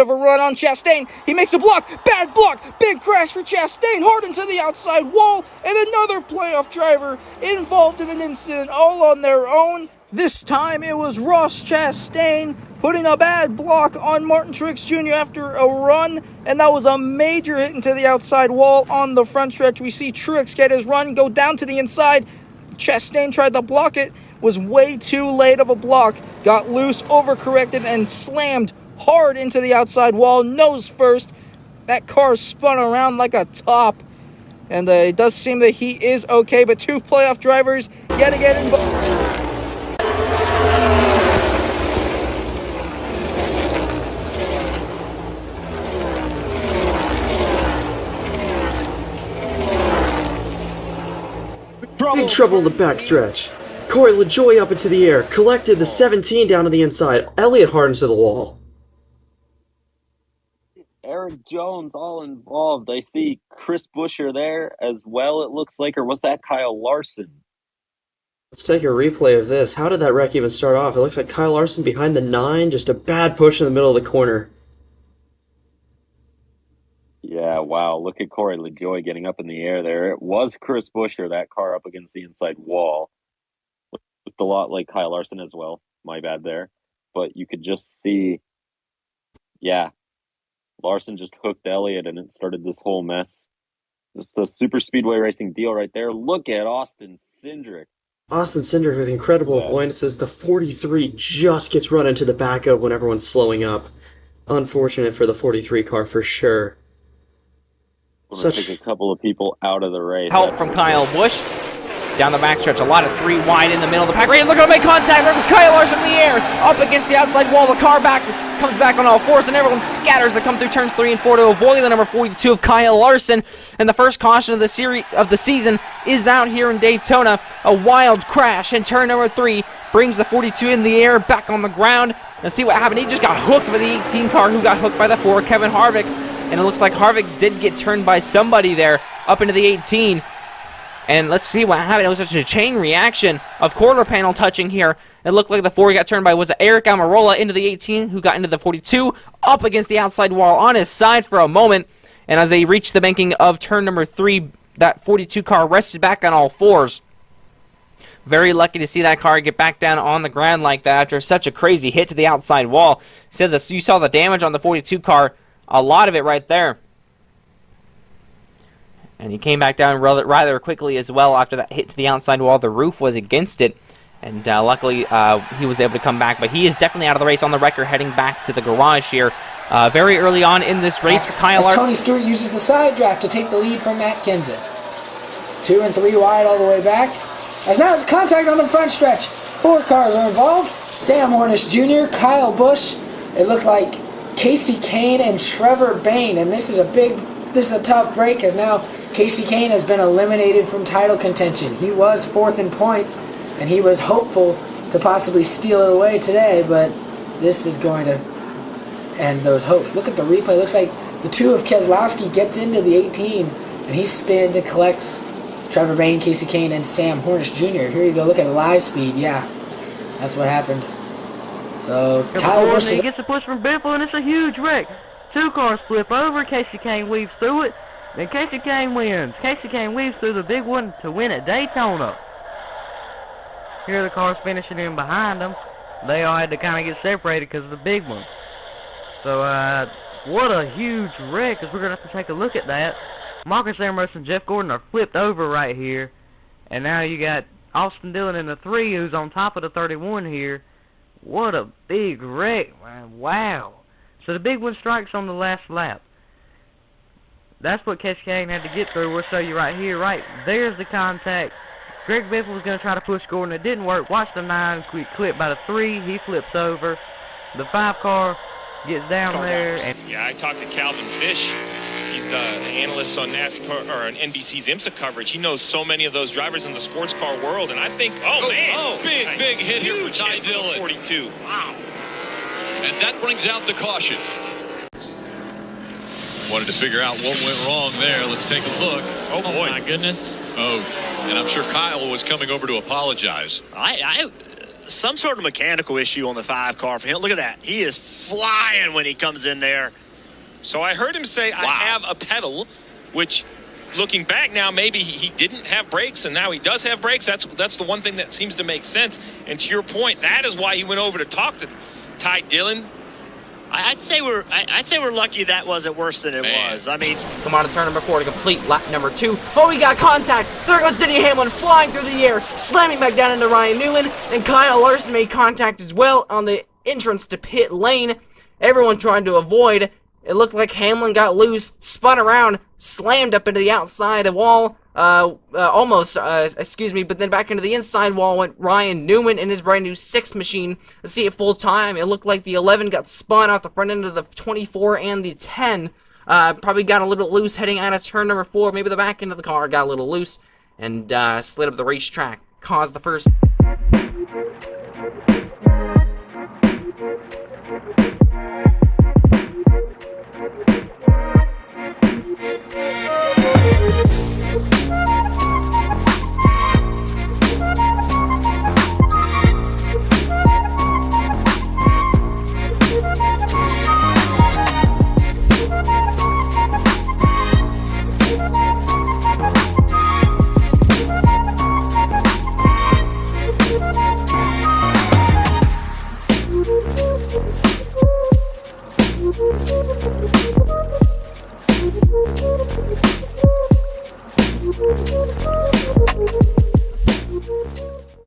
of a run on Chastain. He makes a block. Bad block. Big crash for Chastain. Hard into the outside wall. And another playoff driver involved in an incident all on their own. This time it was Ross Chastain putting a bad block on Martin Truex Jr. after a run. And that was a major hit into the outside wall on the front stretch. We see Truex get his run, go down to the inside. Chastain tried to block it. Was way too late of a block. Got loose, overcorrected, and slammed hard into the outside wall, nose first. That car spun around like a top. And it does seem that he is okay, but two playoff drivers yet again involved. Big trouble in the backstretch. Corey LaJoie up into the air, collected the 17 down to the inside. Elliott hard into the wall. Eric Jones all involved. I see Chris Buescher there as well, it looks like. Or was that Kyle Larson? Let's take a replay of this. How did that wreck even start off? It looks like Kyle Larson behind the 9, just a bad push in the middle of the corner. Yeah, wow. Look at Corey LaJoie getting up in the air there. It was Chris Buescher, that car up against the inside wall. Looked a lot like Kyle Larson as well. My bad there. But you could just see, yeah, Larson just hooked Elliott and it started this whole mess. This is the super speedway racing deal right there. Look at Austin Cindric. Austin Cindric with incredible avoidances. The 43 just gets run into the backup when everyone's slowing up. Unfortunate for the 43 car for sure. Took a couple of people out of the race. Help from Kyle Busch. Down the backstretch, a lot of 3 wide in the middle of the pack. Look at him make contact. There goes Kyle Larson in the air. Up against the outside wall. The car comes back on all fours, and everyone scatters to come through turns 3 and 4 to avoid the number 42 of Kyle Larson. And the first caution of the season is out here in Daytona. A wild crash in turn number 3 brings the 42 in the air, back on the ground. And see what happened. He just got hooked by the 18 car, who got hooked by the 4, Kevin Harvick. And it looks like Harvick did get turned by somebody there up into the 18. And let's see what happened. It was such a chain reaction of quarter panel touching here. It looked like the 4 got turned by was Eric Almirola into the 18, who got into the 42, up against the outside wall on his side for a moment. And as they reached the banking of turn number 3, that 42 car rested back on all fours. Very lucky to see that car get back down on the ground like that after such a crazy hit to the outside wall. You saw the damage on the 42 car, a lot of it right there. And he came back down rather quickly as well after that hit to the outside wall. The roof was against it, and luckily he was able to come back. But he is definitely out of the race on the record, heading back to the garage here. Very early on in this race for Kyle Larson. Tony Stewart uses the side draft to take the lead from Matt Kenseth. 2 and 3 wide all the way back. As now it's contact on the front stretch. 4 cars are involved. Sam Hornish Jr., Kyle Busch. It looked like Casey Kane and Trevor Bayne. And this is a tough break, as now Casey Kane has been eliminated from title contention. He was 4th in points, and he was hopeful to possibly steal it away today, but this is going to end those hopes. Look at the replay. It looks like the 2 of Keselowski gets into the 18, and he spins and collects Trevor Bayne, Casey Kane, and Sam Hornish Jr. Here you go. Look at live speed. Yeah, that's what happened. So Kyle Busch he gets a push from Biffle, and it's a huge wreck. 2 cars flip over. Casey Kane weaves through it. Then Casey Kane wins. Casey Kane weaves through the big one to win at Daytona. Here are the cars finishing in behind them. They all had to kind of get separated because of the big one. So, what a huge wreck, because we're going to have to take a look at that. Marcus Ambrose and Jeff Gordon are flipped over right here. And now you got Austin Dillon in the 3, who's on top of the 31 here. What a big wreck, man. Wow. So the big one strikes on the last lap. That's what Casey Kane had to get through. We'll show you right here. Right there's the contact. Greg Biffle was going to try to push Gordon. It didn't work. Watch the 9 clip by the 3. He flips over. The 5 car gets down there. And yeah, I talked to Calvin Fish. He's the analyst on NASCAR or on NBC's IMSA coverage. He knows so many of those drivers in the sports car world, and I think, big hit here for Ty Dillon. 42. Wow. And that brings out the caution. Wanted to figure out what went wrong there. Let's take a look. Oh boy. My goodness. Oh, and I'm sure Kyle was coming over to apologize. I some sort of mechanical issue on the 5 car for him. Look at that. He is flying when he comes in there. So I heard him say, I have a pedal, which looking back now, maybe he didn't have brakes, and now he does have brakes. That's the one thing that seems to make sense. And to your point, that is why he went over to talk to Ty Dillon. I'd say we're lucky that wasn't worse than it was. I mean, Come on to turn number 4 to complete lap number 2. Oh, we got contact. There goes Denny Hamlin flying through the air, slamming back down into Ryan Newman, and Kyle Larson made contact as well on the entrance to pit lane. Everyone trying to avoid. It looked like Hamlin got loose, spun around, slammed up into the outside wall, but then back into the inside wall went Ryan Newman in his brand new 6 machine. Let's see it full time. It looked like the 11 got spun out the front end of the 24 and the 10. Probably got a little loose heading out of turn number 4. Maybe the back end of the car got a little loose and slid up the racetrack. Caused the first.